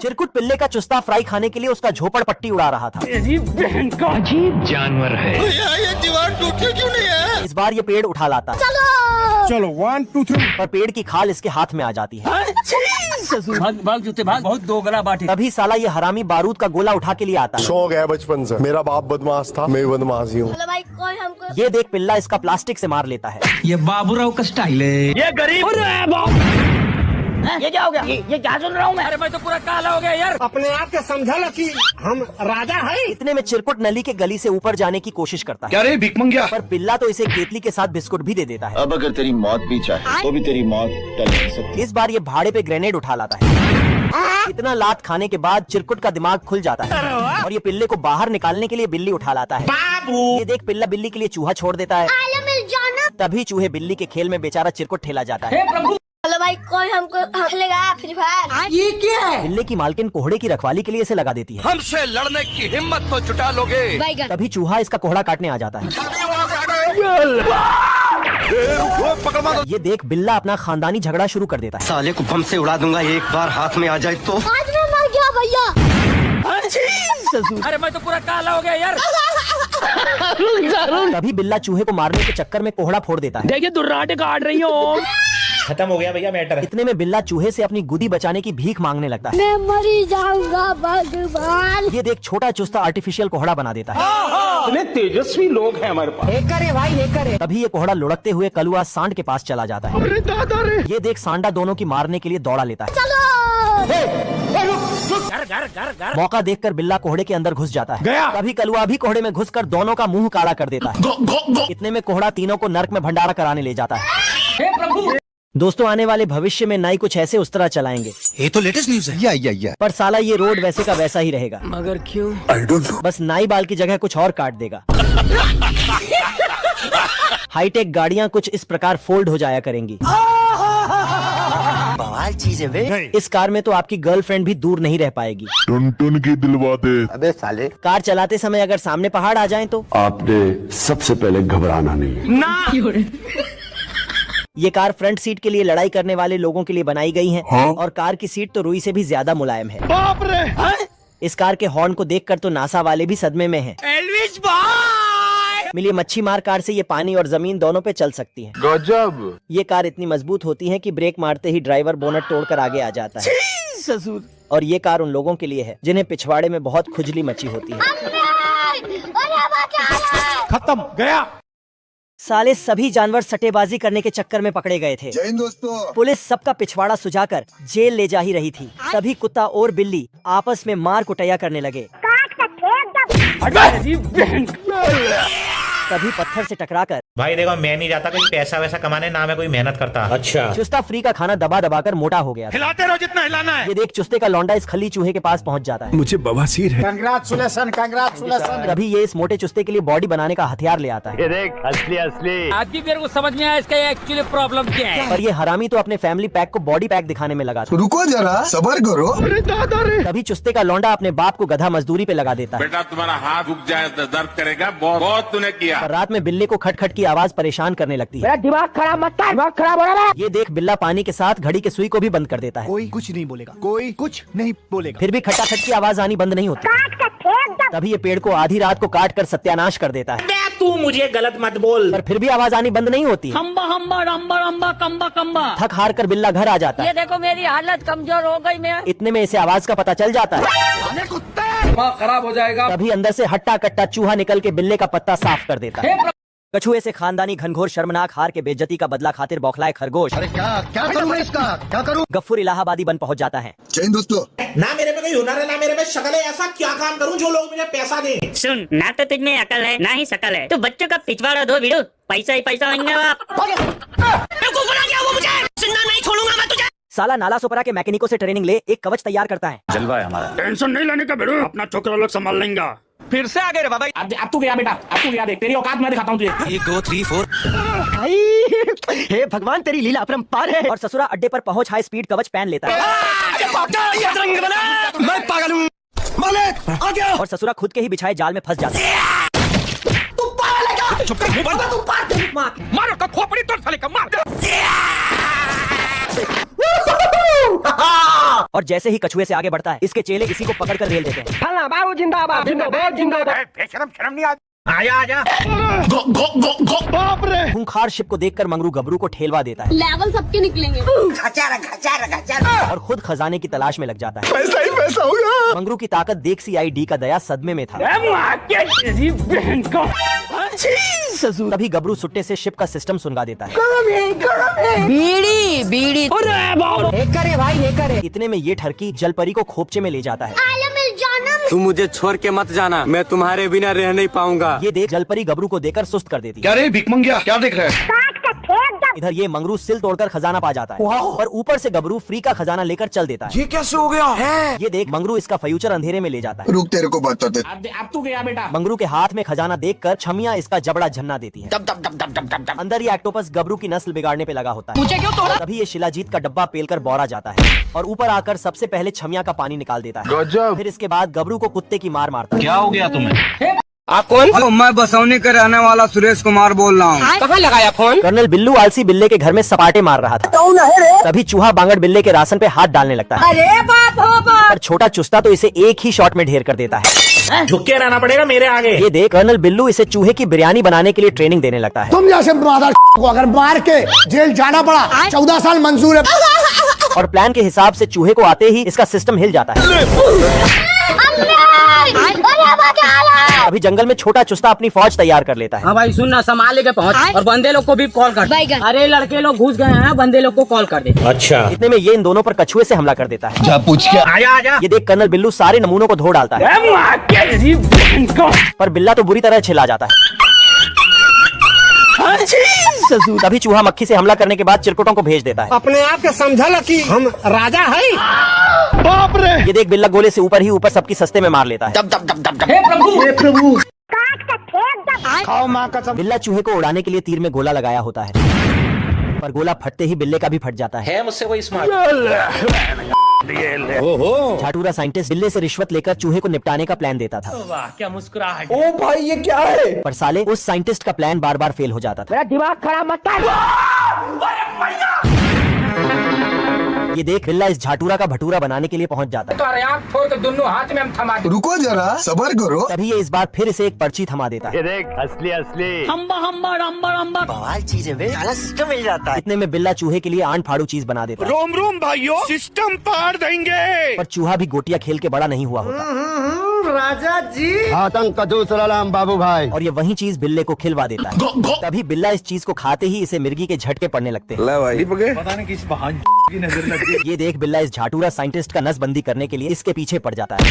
चिरकुट पिल्ले का चुस्ता फ्राई खाने के लिए उसका झोपड़ पट्टी उड़ा रहा था। अजीब जानवर है। ये दीवार टूटती क्यों नहीं है? इस बार ये पेड़ उठा लाता है। चलो 1 2 3। पर पेड़ की खाल इसके हाथ में आ जाती है। भाग भाग जूते भाग, बहुत दोगला बाटी। तभी साला ये हरामी बारूद का गोला उठा के लिए आता है। शौक है बचपन से, मेरा बाप बदमाश था, मैं बदमाश ही हूँ। ये देख पिल्ला इसका प्लास्टिक से मार लेता है। ये बाबूराव का स्टाइल है। ये गरीब ये क्या हो गया? ये क्या सुन रहा हूँ मैं? अरे मैं तो पूरा काला हो गया यार। अपने आप के समझा लो कि हम राजा है। इतने में चिरकुट नली के गली से ऊपर जाने की कोशिश करता है। क्या रे भिख मंगिया? पर पिल्ला तो इसे केतली के साथ बिस्कुट भी दे देता है। अब अगर तेरी मौत भी चाहे तो भी तेरी मौत टल नहीं सकती। इस बार ये भाड़े पे ग्रेनेड उठा लाता है। इतना लात खाने के बाद चिरकुट का दिमाग खुल जाता है और ये पिल्ले को बाहर निकालने के लिए बिल्ली उठा लाता है। ये देख पिल्ला बिल्ली के लिए चूहा छोड़ देता है। तभी चूहे बिल्ली के खेल में बेचारा चिरकुट ठेला जाता है। हेलो भाई, कोई हमको खेलेगा फ्री फायर? ये क्या है? बिल्ले की मालकिन कोहड़े की रखवाली के लिए इसे लगा देती है। हमसे लड़ने की हिम्मत तो जुटा लोगे। तभी चूहा इसका कोहड़ा काटने आ जाता है। ये देख बिल्ला अपना खानदानी झगड़ा शुरू कर देता है। साले को बम से उड़ा दूंगा एक बार हाथ में आ जाए तो। आज मैं मर गया भैया। अरे मैं तो पूरा काला हो गया यार। तभी बिल्ला चूहे को मारने के चक्कर में कोहड़ा फोड़ देता है। देखिए दुर्राटे काट रही हो। खत्म हो गया भैया मैटर। इतने में बिल्ला चूहे से अपनी गुदी बचाने की भीख मांगने लगता है। मैं मरी जाऊंगा भगवान। ये देख छोटा चुस्ता आर्टिफिशियल कोहड़ा बना देता है। इतने तेजस्वी लोग हैं हमारे पास। एक करे भाई, एक करे। तभी ये कोहड़ा लुढ़कते हुए कलुआ सांड के पास चला जाता है। अरे दादा रे। ये देख सांडा दोनों की मारने के लिए दौड़ा लेता है। मौका देखकर बिल्ला कोहड़े के अंदर घुस जाता है। गया। तभी कलुआ भी कोहड़े में घुसकर दोनों का मुंह काला कर देता है। इतने में कोहड़ा तीनों को नर्क में भंडारा कराने ले जाता है। दोस्तों आने वाले भविष्य में नाई कुछ ऐसे उस तरह चलाएंगे। ये तो लेटेस्ट न्यूज है। या पर साला ये रोड वैसे का वैसा ही रहेगा। मगर क्यों? I don't know. बस नाई बाल की जगह कुछ और काट देगा। हाईटेक गाड़ियां कुछ इस प्रकार फोल्ड हो जाया करेंगी। बवाल चीज है वे। इस कार में तो आपकी गर्लफ्रेंड भी दूर नहीं रह पाएगी। टुन की दिलवा दे। अबे साले। कार चलाते समय अगर सामने पहाड़ आ जाएं तो आपने सबसे पहले घबराना नहीं। ये कार फ्रंट सीट के लिए लड़ाई करने वाले लोगों के लिए बनाई गई है। हाँ? और कार की सीट तो रुई से भी ज्यादा मुलायम है। बाप रे। इस कार के हॉर्न को देखकर तो नासा वाले भी सदमे में हैं। एल्विस भाई। मिलिए मच्छी मार कार से ये पानी और जमीन दोनों पे चल सकती है। गजब। ये कार इतनी मजबूत होती है कि ब्रेक मारते ही ड्राइवर बोनट तोड़कर आगे आ जाता है। ससुर। और ये कार उन लोगों के लिए है जिन्हें पिछवाड़े में बहुत खुजली मची होती है। खत्म गया। साले सभी जानवर सट्टेबाजी करने के चक्कर में पकड़े गए थे। जय हिंद दोस्तों। पुलिस सबका पिछवाड़ा सुझाकर जेल ले जा ही रही थी। तभी कुत्ता और बिल्ली आपस में मार कुटैया करने लगे। तभी पत्थर से टकराकर भाई देखो मैं नहीं जाता कोई पैसा वैसा कमाने, ना मैं कोई मेहनत करता। अच्छा। चुस्ता फ्री का खाना दबा दबा कर मोटा हो गया था। हिलाते रहो जितना हिलाना है। ये देख चुस्ते का लौंडा इस खली चूहे के पास पहुंच जाता है। मुझे बवासीर है। कंग्रेचुलेशन। तभी ये इस मोटे चुस्ते के लिए बॉडी बनाने का हथियार ले आता है। ये देख असली असली। आज भी मेरे को समझ में आया इसका एक्चुअली प्रॉब्लम क्या है। पर ये हरामी तो अपने फैमिली पैक को बॉडी पैक दिखाने में लगा था। रुको जरा सबर करो। अरे दादा रे। तभी चुस्ते का लौंडा अपने बाप को गधा मजदूरी पे लगा देता है। बेटा तुम्हारा हाथ रुक जाए तो दर्द करेगा, बहुत तूने किया। पर रात में बिल्ली को खटखट की आवाज परेशान करने लगती है। मेरा दिमाग खराब मत कर, दिमाग खराब हो रहा है। ये देख बिल्ला पानी के साथ घड़ी के सुई को भी बंद कर देता है। कोई कुछ नहीं बोलेगा। कोई कुछ नहीं बोलेगा। फिर भी खटाखट की आवाज आनी बंद नहीं होती। तभी ये पेड़ को आधी रात को काट कर सत्यानाश कर देता है। तू मुझे गलत मत बोल। पर फिर भी आवाज आनी बंद नहीं होती। हम्बा हम्बा रम्बा रम्बा कम्बा कम्बा। थक हार कर बिल्ला घर आ जाता ये है। देखो मेरी हालत कमजोर हो गई। मैं इतने में इसे आवाज का पता चल जाता है। दिमाग खराब हो जाएगा। तभी अंदर से हट्टा कट्टा चूहा निकल के बिल्ले का पत्ता साफ कर देता है। कछुए से खानदानी घनघोर शर्मनाक हार के बेइज्जती का बदला खातिर बौखलाए खरगोश। अरे क्या करूँ मैं इसका? क्या करूँ? गफ्फूर इलाहाबादी बन पहुंच जाता है। जय हिंद दोस्तों। ना मेरे में कोई हुनर है ना मेरे में शक्ल है, ऐसा क्या काम करूं जो लोग मुझे पैसा दें। सुन, ना तो तुझ में अकल है ना ही शकल है। तू बच्चों का पिछवाड़ा धो वीडियो, पैसा ही पैसा होंगे वो मुझे सुनना नहीं छोड़ूंगा मैं तुझे। साला नाला सोपरा के मैकेनिकों से ट्रेनिंग ले एक कवच तैयार करता है। जलवा है हमारा। टेंशन नहीं लेने का बेड़ू, अपना छोकरा लोग संभाल लेंगे। फिर से आ गए रे बाबा। अब तू गया बेटा, अब तू गया, देख तेरी औकात मैं दिखाता हूँ तुझे। 1 2 3 4। हे भगवान तेरी लीला अपरंपार है। और ससुरा अड्डे पर पहुंच हाई स्पीड कवच पहन लेता है। मैं पागल हूँ। मालिक आ गया। और ससुरा खुद के ही बिछाए जाल में फंस जाता है। तू पागल है क्या? चुप कर, तू पागल। मारो का खोपड़ी तोड़ साले का मार। और जैसे ही कछुए से आगे बढ़ता है, इसके चेले इसी को पकड़ कर रेल देते हैं। फला बाबू जिंदाबाद जिंदाबाद जिंदाबाद। शर्म नहीं आती। आजा आजा। बाप रे। खूंखार शिप को देखकर मंगरू गबरू को ठेलवा देता है लेवल सबके निकलेंगे। और खुद खजाने की तलाश में लग जाता है। पैसा ही पैसा होगा। मंगरू की ताकत देख CID का दया सदमे में था। तभी गबरू सुट्टे से शिप का सिस्टम सुनगा देता है। बीड़ी बीड़ी। करे भाई ये करे। इतने में ये ठरकी जलपरी को खोपचे में ले जाता है। तुम मुझे छोड़ के मत जाना, मैं तुम्हारे बिना रह नहीं पाऊंगा। ये देख जलपरी गबरू को देकर सुस्त कर देती है। क्या रे भिकमंगिया, क्या देख रहा है? इधर ये मंगरू सिल तोड़कर खजाना पा जाता है और ऊपर से गबरू फ्री का खजाना लेकर चल देता है। ये कैसे हो गया है? ये देख मंगरू इसका फ्यूचर अंधेरे में ले जाता है। रुक तेरे को बताते। अब तू गया बेटा। मंगरू के हाथ में खजाना देखकर छमिया इसका जबड़ा झन्ना देती है। अंदर ये एक्टोपस गबरू की नस्ल बिगाड़ने पे लगा होता है। मुझे क्यों तोड़ा? तभी ये शिलाजीत का डब्बा पेलकर बौरा जाता है और ऊपर आकर सबसे पहले छमिया का पानी निकाल देता है। फिर इसके बाद गबरू को कुत्ते की मार मारता है। क्या हो गया तुम्हें? आप कौन? मैं बसौनी के रहने वाला सुरेश कुमार बोल रहा हूँ। कहाँ लगाया फोन? कर्नल बिल्लू आलसी बिल्ले के घर में सपाटे मार रहा था। तभी चूहा बांगड़ बिल्ले के राशन पे हाथ डालने लगता है। अरे बाप हो बाप। पर छोटा चुस्ता तो इसे एक ही शॉट में ढेर कर देता है। झुक के रहना पड़ेगा मेरे आगे। ये देख कर्नल बिल्लू इसे चूहे की बिरयानी बनाने के लिए ट्रेनिंग देने लगता है। तुम जैसे मादर को अगर मार के जेल जाना पड़ा 14 साल मंजूर है। और प्लान के हिसाब से चूहे को आते ही इसका सिस्टम हिल जाता है। अभी जंगल में छोटा चुस्ता अपनी फौज तैयार कर लेता है। हाँ भाई सुन ना, संभाल लेके पहुँच और बंदे लोग को भी कॉल कर दे। अरे लड़के लोग घुस गए हैं, बंदे लोग को कॉल कर दे। अच्छा। इतने में ये इन दोनों पर कछुए से हमला कर देता है। जा पूछ के आजा आजा। ये देख कर्नल बिल्लू सारे नमूनों को धो डालता है। पर बिल्ला तो बुरी तरह छिला जाता है। तभी चूहा मक्खी से हमला करने के बाद चिरकुटों को भेज देता है। अपने आप के समझा कि हम राजा है। बाप रे। ये देख बिल्ला गोले से ऊपर ही ऊपर सबकी सस्ते में मार लेता है। हे प्रभु। खाओ माँ कसम। बिल्ला चूहे को उड़ाने के लिए तीर में गोला लगाया होता है, पर गोला फटते ही बिल्ले का भी फट जाता है। मुझसे कोई स्मार्ट। झाटूरा साइंटिस्ट बिल्ले से रिश्वत लेकर चूहे को निपटाने का प्लान देता था। वाह क्या मुस्कुराहट। ओ भाई ये क्या है? पर साले उस साइंटिस्ट का प्लान बार बार फेल हो जाता था। मेरा दिमाग खराब मत कर। ये देख बिल्ला इस झाटूरा का भटूरा बनाने के लिए पहुंच जाता है। तो आँख खोल के दोनों हाथ में हम थमा दे। रुको जरा सबर करो। तभी ये इस बार फिर इसे एक पर्ची थमा देता है। देख असली असली। इतने में बिल्ला चूहे के लिए आन फाड़ू चीज बना देता है। रोम रोम भाइयों, सिस्टम पार देंगे। पर चूहा भी गोटियां खेल के बड़ा नहीं हुआ होता राजा जी। आतंक का दूसरा नाम बाबू भाई। और ये वही चीज बिल्ले को खिलवा देता है। तभी बिल्ला इस चीज को खाते ही इसे मिर्गी के झटके पड़ने लगते हैं। पता नहीं किस बहान की नजर लगी। ये देख बिल्ला इस झाटूरा साइंटिस्ट का नसबंदी करने के लिए इसके पीछे पड़ जाता है।